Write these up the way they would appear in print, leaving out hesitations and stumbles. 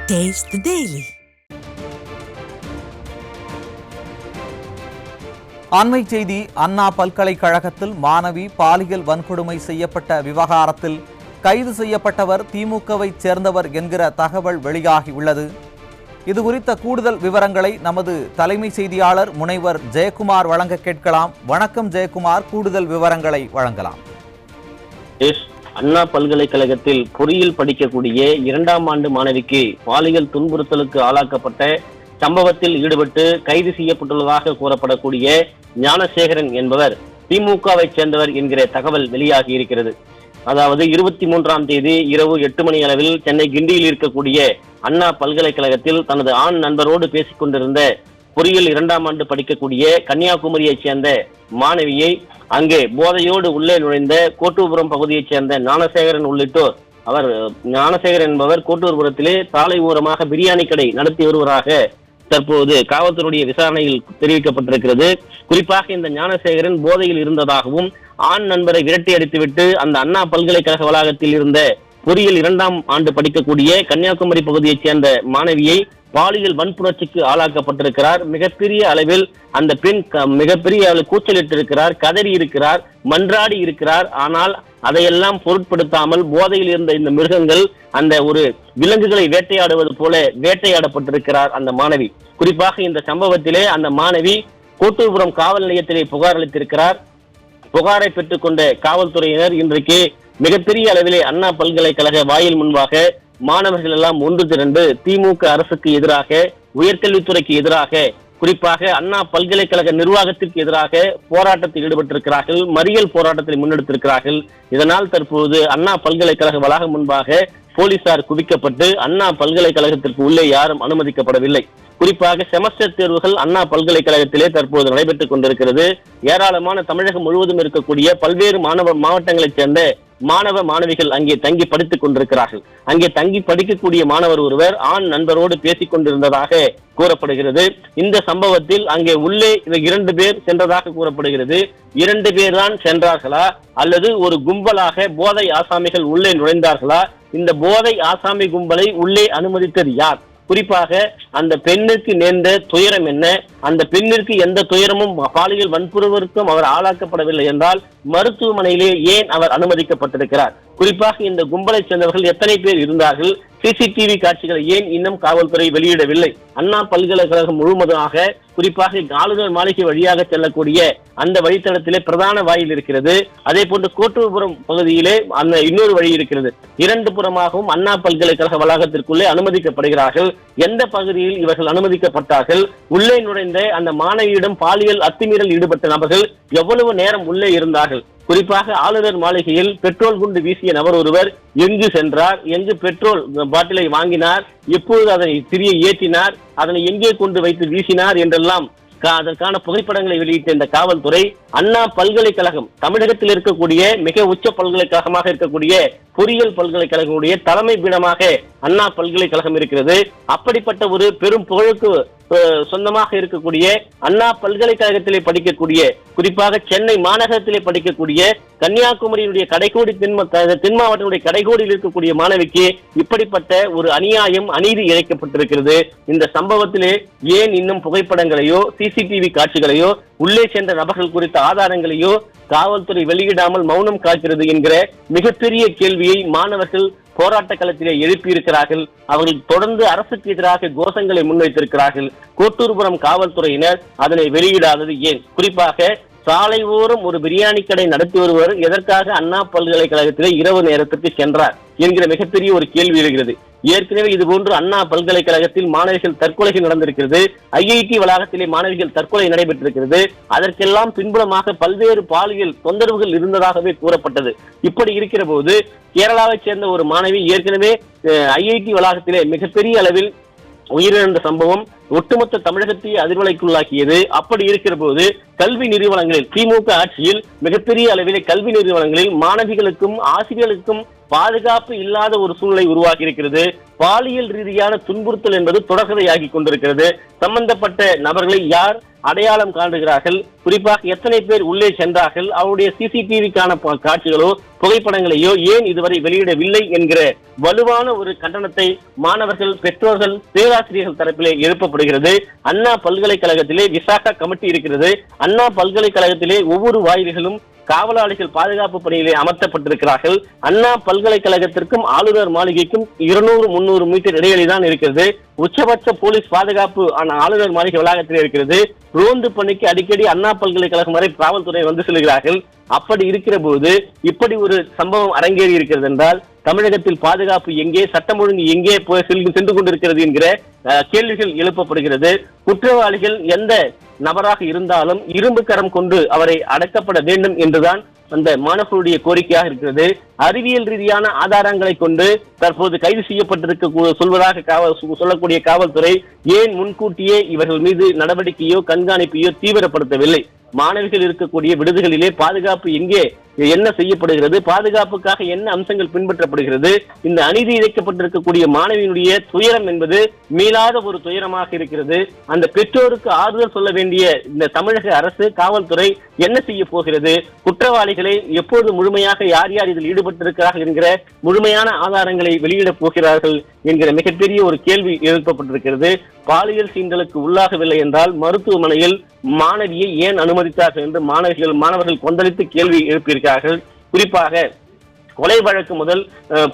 Taste the Daily. அண்மை செய்தி. அண்ணா பல்கலைக்கழகத்தில் மாணவி பாலியல் வன்கொடுமை செய்யப்பட்ட விவகாரத்தில் கைது செய்யப்பட்டவர் திமுகவைச் சேர்ந்தவர் என்கிற தகவல் வெளியாகியுள்ளது. இதுகுறித்த கூடுதல் விவரங்களை நமது தலைமை செய்தியாளர் முனைவர் ஜெயக்குமார் வழங்க கேட்கலாம். வணக்கம் ஜெயக்குமார், கூடுதல் விவரங்களை வழங்கலாம். அண்ணா பல்கலைக்கழகத்தில் பொறியியல் படிக்கக்கூடிய 2ஆம் ஆண்டு மாணவிக்கு பாலியல் துன்புறுத்தலுக்கு ஆளாக்கப்பட்ட சம்பவத்தில் ஈடுபட்டு கைது செய்யப்பட்டுள்ளதாக கூறப்படக்கூடிய ஞானசேகரன் என்பவர் திமுகவை சேர்ந்தவர் என்கிற தகவல் வெளியாகி இருக்கிறது. அதாவது 23ஆம் தேதி இரவு 8 மணி அளவில் சென்னை கிண்டியில் இருக்கக்கூடிய அண்ணா பல்கலைக்கழகத்தில் தனது ஆண் நண்பரோடு பேசிக் கொண்டிருந்த பொறியியல் 2ஆம் ஆண்டு படிக்கக்கூடிய கன்னியாகுமரியைச் சேர்ந்த மாணவியை அங்கே போதையோடு உள்ளே நுழைந்த கோட்டூர்புரம் பகுதியைச் சேர்ந்த ஞானசேகரன் உள்ளிட்டோர், ஞானசேகரன் என்பவர் கோட்டூர்புரத்திலே சாலை ஓரமாக பிரியாணி கடை நடத்தி வருவதாக தற்போது காவல்துறையுடைய விசாரணையில் தெரிவிக்கப்பட்டிருக்கிறது. குறிப்பாக இந்த ஞானசேகரன் போதையில் இருந்ததாகவும் ஆண் நண்பரை விரட்டி அடித்துவிட்டு அந்த அண்ணா பல்கலைக்கழக வளாகத்தில் இருந்த பொறியியல் 2ஆம் ஆண்டு படிக்கக்கூடிய கன்னியாகுமரி பகுதியைச் சேர்ந்த மாணவியை பாலியல் வன்புணர்ச்சிக்கு ஆளாக்கப்பட்டிருக்கிறார். மிகப்பெரிய அளவில் அந்த பெண் மிகப்பெரிய அளவில் கூச்சலிட்டு இருக்கிறார், கதறி இருக்கிறார், மன்றாடி இருக்கிறார். ஆனால் அதையெல்லாம் பொருட்படுத்தாமல் போதையில் இருந்த இந்த மிருகங்கள் அந்த ஒரு விலங்குகளை வேட்டையாடுவது போல வேட்டையாடப்பட்டிருக்கிறார் அந்த மாணவி. குறிப்பாக இந்த சம்பவத்திலே அந்த மாணவி கோட்டூர்புரம் காவல் நிலையத்திலே புகார் அளித்திருக்கிறார். புகாரை பெற்றுக்கொண்ட காவல்துறையினர் இன்றைக்கு மிகப்பெரிய அளவிலே அண்ணா பல்கலைக்கழக வாயில் முன்பாக மாணவர்கள் எல்லாம் ஒன்று திரண்டு திமுக அரசுக்கு எதிராக, உயர்கல்வித்துறைக்கு எதிராக, குறிப்பாக அண்ணா பல்கலைக்கழக நிர்வாகத்திற்கு எதிராக போராட்டத்தில் ஈடுபட்டிருக்கிறார்கள். மறியல் போராட்டத்தில் முன்னெடுத்திருக்கிறார்கள். இதனால் தற்போது அண்ணா பல்கலைக்கழக வளாகம் முன்பாக போலீசார் குவிக்கப்பட்டு அண்ணா பல்கலைக்கழகத்திற்கு உள்ளே யாரும் அனுமதிக்கப்படவில்லை. குறிப்பாக செமஸ்டர் தேர்வுகள் அண்ணா பல்கலைக்கழகத்திலே தற்போது நடைபெற்றுக் கொண்டிருக்கிறது. ஏராளமான தமிழகம் முழுவதும் இருக்கக்கூடிய பல்வேறு மாவட்டங்களைச் சேர்ந்த மாணவ மாணவிகள் அங்கே தங்கி படித்துக் கொண்டிருக்கிறார்கள். அங்கே தங்கி படிக்கக்கூடிய மாணவர் ஒருவர் ஆண் நண்பரோடு பேசிக் கொண்டிருந்ததாக கூறப்படுகிறது. இந்த சம்பவத்தில் அங்கே உள்ளே 2 பேர் சென்றதாக கூறப்படுகிறது. 2 பேர் தான் சென்றார்களா அல்லது ஒரு கும்பலாக போதை ஆசாமிகள் உள்ளே நுழைந்தார்களா? இந்த போதை ஆசாமி கும்பலை உள்ளே அனுமதித்தது யார்? குறிப்பாக அந்த பெண்ணுக்கு நேர்ந்த துயரம் என்ன? அந்த பெண்ணிற்கு எந்த துயரமும் பாலியல் வன்புணர்வுக்கும் அவர் ஆளாக்கப்படவில்லை என்றால் மருத்துவமனையிலே ஏன் அவர் அனுமதிக்கப்பட்டிருக்கிறார்? குறிப்பாக இந்த கும்பலை சேர்ந்தவர்கள் எத்தனை பேர் இருந்தார்கள்? சிசிடிவி காட்சிகளை ஏன் இன்னும் காவல்துறை வெளியிடவில்லை? அண்ணா பல்கலைக்கழகம் முழுவதுமாக குறிப்பாக ஆளுநர் மாளிகை வழியாக செல்லக்கூடிய அந்த வழித்தடத்திலே பிரதான வாயில் இருக்கிறது. அதே போன்று கோட்டூர்புரம் பகுதியிலே அந்த இன்னொரு வழி இருக்கிறது. 2 புறமாகவும் அண்ணா பல்கலைக்கழக வளாகத்திற்குள்ளே அனுமதிக்கப்படுகிறார்கள். எந்த பகுதியில் இவர்கள் அனுமதிக்கப்பட்டார்கள்? உள்ளே நுழைந்த அந்த மாணவியிடம் பாலியல் அத்துமீறல் ஈடுபட்ட நபர்கள் எவ்வளவு நேரம் உள்ளே இருந்தார்கள்? குறிப்பாக ஆளுநர் மாளிகையில் பெட்ரோல் குண்டு வீசிய நபர் ஒருவர் எங்கு சென்றார், எங்கு பெட்ரோல் பாட்டிலை வாங்கினார், எப்பொழுது அதனை திரியை ஏற்றினார், அதனை எங்கே கொண்டு வைத்து வீசினார் என்றெல்லாம் அதற்கான புகைப்படங்களை வெளியிட்ட இந்த காவல்துறை அண்ணா பல்கலைக்கழகம் தமிழகத்தில் இருக்கக்கூடிய மிக உச்ச பல்கலைக்கழகமாக இருக்கக்கூடிய பொறியியல் பல்கலைக்கழகங்களுடைய தலைமை பீடமாக அண்ணா பல்கலைக்கழகம் இருக்கிறது. அப்படிப்பட்ட ஒரு பெரும் புகழுக்கு சொந்தமாக இருக்கக்கூடிய அண்ணா பல்கலைக்கழகத்திலே படிக்கக்கூடிய, குறிப்பாக சென்னை மாநகரத்திலே படிக்கக்கூடிய கன்னியாகுமரியினுடைய கடைக்கோடி தென் மாவட்டங்களுடைய கடைக்கோடியில் இருக்கக்கூடிய மாணவிக்கு இப்படிப்பட்ட ஒரு அநியாயம், அநீதி இழைக்கப்பட்டிருக்கிறது. இந்த சம்பவத்திலே ஏன் இன்னும் புகைப்படங்களையோ சிசிடிவி காட்சிகளையோ உள்ளே சென்ற நபர்கள் குறித்த ஆதாரங்களையோ காவல்துறை வெளியிடாமல் மௌனம் காக்கிறது என்கிற மிகப்பெரிய கேள்வியை மாணவர்கள் போராட்ட களத்திலே எழுப்பியிருக்கிறார்கள். அவர்கள் தொடர்ந்து அரசுக்கு எதிராக கோஷங்களை முன்வைத்திருக்கிறார்கள். கோட்டூர்புரம் காவல்துறையினர் அதனை வெளியிடாதது ஏன்? குறிப்பாக சாலை ஓரம் ஒரு பிரியாணி கடை நடத்தி வருவர் எதற்காக அண்ணா பல்கலைக்கழகத்திலே இரவு நேரத்திற்கு சென்றார் என்கிற மிகப்பெரிய ஒரு கேள்வி எழுகிறது. ஏற்கனவே இதுபோன்று அண்ணா பல்கலைக்கழகத்தில் மாணவிகள் தற்கொலைகள் நடந்திருக்கிறது. ஐஐடி வளாகத்திலே மாணவிகள் தற்கொலை நடைபெற்றிருக்கிறது. அதற்கெல்லாம் பின்புலமாக பல்வேறு பாலியல் தொந்தரவுகள் இருந்ததாகவே கூறப்பட்டது. இப்படி இருக்கிற போது கேரளாவைச் சேர்ந்த ஒரு மாணவி ஏற்கனவே ஐஐடி வளாகத்திலே மிகப்பெரிய அளவில் உயிரிழந்த சம்பவம் ஒட்டுமொத்த தமிழகத்தை அதிர்வலைக்குள்ளாக்கியது. அப்படி இருக்கிற போது கல்வி நிறுவனங்களில் திமுக ஆட்சியில் மிகப்பெரிய அளவிலே கல்வி நிறுவனங்களில் மாணவிகளுக்கும் ஆசிரியர்களுக்கும் பாதுகாப்பு இல்லாத ஒரு சூழ்நிலை உருவாகி இருக்கிறது. பாலியல் ரீதியான துன்புறுத்தல் என்பது தொடர்கதையாகி கொண்டிருக்கிறது. சம்பந்தப்பட்ட நபர்களை யார் அடையாளம் காணுகிறார்கள். குறிப்பாக எத்தனை பேர் உள்ளே சென்றார்கள், அவருடைய சிசிடிவிக்கான காட்சிகளோ புகைப்படங்களையோ ஏன் இதுவரை வெளியிடவில்லை என்கிற வலுவான ஒரு கண்டனத்தை மாணவர்கள், பெற்றோர்கள், பேராசிரியர்கள் தரப்பிலே எழுப்பப்படுகிறது. அண்ணா பல்கலைக்கழகத்திலே விசாகா கமிட்டி இருக்கிறது. அண்ணா பல்கலைக்கழகத்திலே ஒவ்வொரு வாயில்களும் காவலாளிகள் பாதுகாப்பு பணியிலே அமர்த்தப்பட்டிருக்கிறார்கள். அண்ணா பல்கலைக்கழகத்திற்கும் ஆளுநர் மாளிகைக்கும் 200-300 மீட்டர் இடைவெளி தான் இருக்கிறது. உச்சபட்ச போலீஸ் பாதுகாப்பு ஆளுநர் மாளிகை வளாகத்தில் இருக்கிறது. ரோந்து பணிக்கு அடிக்கடி அண்ணா பல்கலைக்கழகம் வரை காவல்துறை வந்து செல்கிறார்கள். அப்படி இருக்கிற போது இப்படி ஒரு சம்பவம் அரங்கேறி இருக்கிறது என்றால் தமிழகத்தில் பாதுகாப்பு எங்கே, சட்டம் ஒழுங்கு எங்கே சென்று கொண்டிருக்கிறது என்கிற கேள்விகள் எழுப்பப்படுகிறது. குற்றவாளிகள் எந்த நபராக இருந்தாலும் இரும்பு கரம் கொண்டு அவரை அடக்கப்பட வேண்டும் என்றுதான் அந்த மாணவர்களுடைய கோரிக்கையாக இருக்கிறது. அறிவியல் ரீதியான ஆதாரங்களை கொண்டு தற்போது கைது செய்யப்பட்டிருக்க சொல்வதாக சொல்லக்கூடிய காவல்துறை ஏன் முன்கூட்டியே இவர்கள் மீது நடவடிக்கையோ கண்காணிப்பையோ தீவிரப்படுத்தவில்லை? மாணவிகள் இருக்கக்கூடிய விடுதிகளிலே பாதுகாப்பு எங்கே, என்ன செய்யப்படுகிறது, பாதுகாப்புக்காக என்ன அம்சங்கள் பின்பற்றப்படுகிறது? இந்த அநீதி இழைக்கப்பட்டிருக்கக்கூடிய மாணவியினுடைய துயரம் என்பது மீளாத ஒரு துயரமாக இருக்கிறது. அந்த பெற்றோருக்கு ஆறுதல் சொல்ல வேண்டிய இந்த தமிழக அரசு, காவல்துறை என்ன செய்ய போகிறது? குற்றவாளிகளை எப்போது முழுமையாக யார் யார் இதில் ஈடுபட்டிருக்கிறார்கள் என்கிற முழுமையான ஆதாரங்களை வெளியிடப் போகிறார்கள் என்கிற மிகப்பெரிய ஒரு கேள்வி எழுப்பப்பட்டிருக்கிறது. பாலியல் சீண்டலுக்கு உள்ளாகவில்லை என்றால் மருத்துவமனையில் மாணவியை ஏன் அனுமதித்தார்கள் என்று மாணவர்கள் கொந்தளித்து கேள்வி எழுப்பியிருக்கிறார்கள். குறிப்பாக கொலை வழக்கு முதல்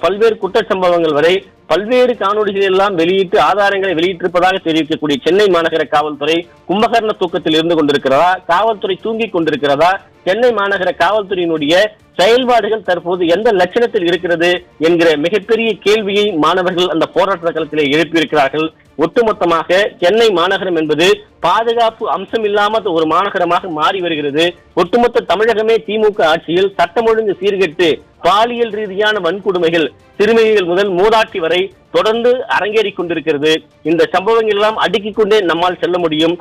பல்வேறு குற்றச்சம்பவங்கள் வரை பல்வேறு காணொலிகள் எல்லாம் வெளியிட்டு ஆதாரங்களை வெளியிட்டிருப்பதாக தெரிவிக்கக்கூடிய சென்னை மாநகர காவல்துறை கும்பகர்ண தூக்கத்தில் இருந்து கொண்டிருக்கிறதா, காவல்துறை தூங்கிக் கொண்டிருக்கிறதா, சென்னை மாநகர காவல்துறையினுடைய செயல்பாடுகள் தற்போது எந்த லட்சணத்தில் இருக்கிறது என்கிற மிகப்பெரிய கேள்வியை மாணவர்கள் அந்த போராட்ட களத்திலே எழுப்பியிருக்கிறார்கள். ஒட்டுமொத்தமாக சென்னை மாநகரம் என்பது பாதுகாப்பு அம்சம் இல்லாமல் ஒரு மாநகரமாக மாறி வருகிறது. ஒட்டுமொத்த தமிழகமே திமுக ஆட்சியில் சட்டம் ஒழுங்கு சீர்கெட்டு பாலியல் ரீதியான வன்கொடுமைகள் சிறுமிகள் முதல் மூதாட்டி வரை தொடர்ந்து அரங்கேறிக் கொண்டிருக்கிறது. இந்த சம்பவங்கள் எல்லாம் அடுக்கிக் கொண்டே நம்மால் செல்ல முடியும்.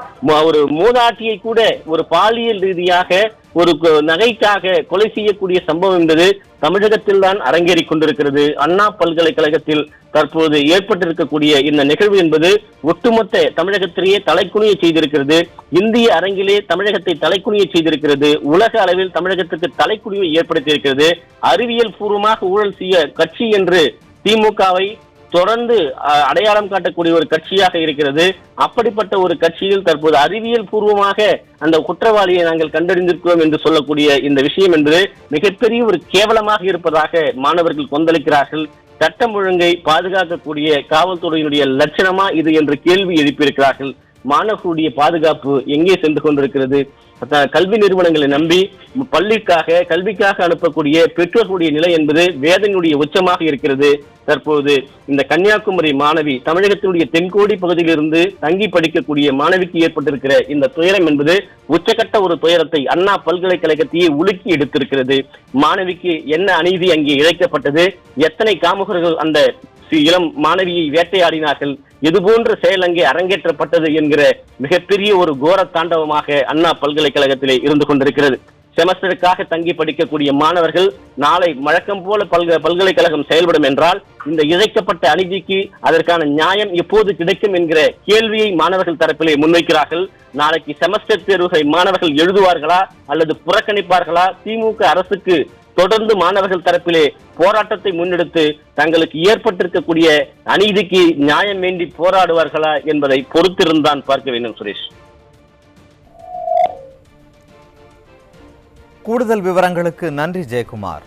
ஒரு மூதாட்டியை கூட ஒரு பாலியல் ரீதியாக ஒரு நகைக்காக கொலை செய்யக்கூடிய சம்பவம் என்பது தமிழகத்தில் தான் அரங்கேறிக் கொண்டிருக்கிறது. அண்ணா பல்கலைக்கழகத்தில் தற்போது ஏற்பட்டிருக்கக்கூடிய இந்த நிகழ்வு என்பது ஒட்டுமொத்த தமிழகத்திலேயே தலைக்குனிய செய்திருக்கிறது. இந்திய அரங்கிலே தமிழகத்தை தலைக்குனிய செய்திருக்கிறது. உலக அளவில் தமிழகத்துக்கு தலைக்குனிவை ஏற்படுத்தியிருக்கிறது. அறிவியல் பூர்வமாக ஊழல் செய்ய கட்சி என்று திமுகவை தொடர்ந்து அடையாளம் காட்டக்கூடிய ஒரு கட்சியாக இருக்கிறது. அப்படிப்பட்ட ஒரு கட்சியில் தற்போது அறிவியல் பூர்வமாக அந்த குற்றவாளியை நாங்கள் கண்டறிந்திருக்கிறோம் என்று சொல்லக்கூடிய இந்த விஷயம் என்பது மிகப்பெரிய ஒரு கேவலமாக இருப்பதாக மாணவர்கள் கொந்தளிக்கிறார்கள். சட்டம் ஒழுங்கை பாதுகாக்கக்கூடிய காவல்துறையினுடைய லட்சணமா இது என்று கேள்வி எழுப்பியிருக்கிறார்கள். மாணவர்களுடைய பாதுகாப்பு எங்கே சென்று கொண்டிருக்கிறது? கல்வி நிறுவனங்களை நம்பி கல்விக்காக அனுப்பக்கூடிய பெற்றோர்களுடைய நிலை என்பது வேதனையுடைய உச்சமாக இருக்கிறது. தற்போது இந்த கன்னியாகுமரி மாணவி தமிழகத்தினுடைய தென்கோடி பகுதியிலிருந்து தங்கி படிக்கக்கூடிய மாணவிக்கு ஏற்பட்டிருக்கிற இந்த துயரம் என்பது உச்சகட்ட ஒரு துயரத்தை அண்ணா பல்கலைக்கழகத்தையே உலுக்கி எடுத்திருக்கிறது. மாணவிக்கு என்ன அநீதி அங்கே இழைக்கப்பட்டது? எத்தனை காமுகர்கள் அந்த இளம் மாணவியை வேட்டையாடினார்கள்? இதுபோன்ற செயல் அங்கே அரங்கேற்றப்பட்டது என்கிற மிகப்பெரிய ஒரு கோர தாண்டவமாக அண்ணா பல்கலைக்கழகத்திலே இருந்து கொண்டிருக்கிறது. செமஸ்டருக்காக தங்கி படிக்கக்கூடிய மாணவர்கள் நாளை வழக்கம் போல பல்கலைக்கழகம் செயல்படும் என்றால் இந்த இழைக்கப்பட்ட அநீதிக்கு அதற்கான நியாயம் எப்போது கிடைக்கும் என்கிற கேள்வியை மாணவர்கள் தரப்பிலே முன்வைக்கிறார்கள். நாளைக்கு செமஸ்டர் தேர்வுகளை மாணவர்கள் எழுதுவார்களா அல்லது புறக்கணிப்பார்களா? திமுக அரசுக்கு தொடர்ந்து மாணவர்கள் தரப்பிலே போராட்டத்தை முன்னெடுத்து தங்களுக்கு ஏற்பட்டிருக்கக்கூடிய அநீதிக்கு நியாயம் வேண்டி போராடுவார்களா என்பதை பொறுத்திருந்தான் பார்க்க வேண்டும். சுரேஷ், கூடுதல் விவரங்களுக்கு நன்றி ஜெயக்குமார்.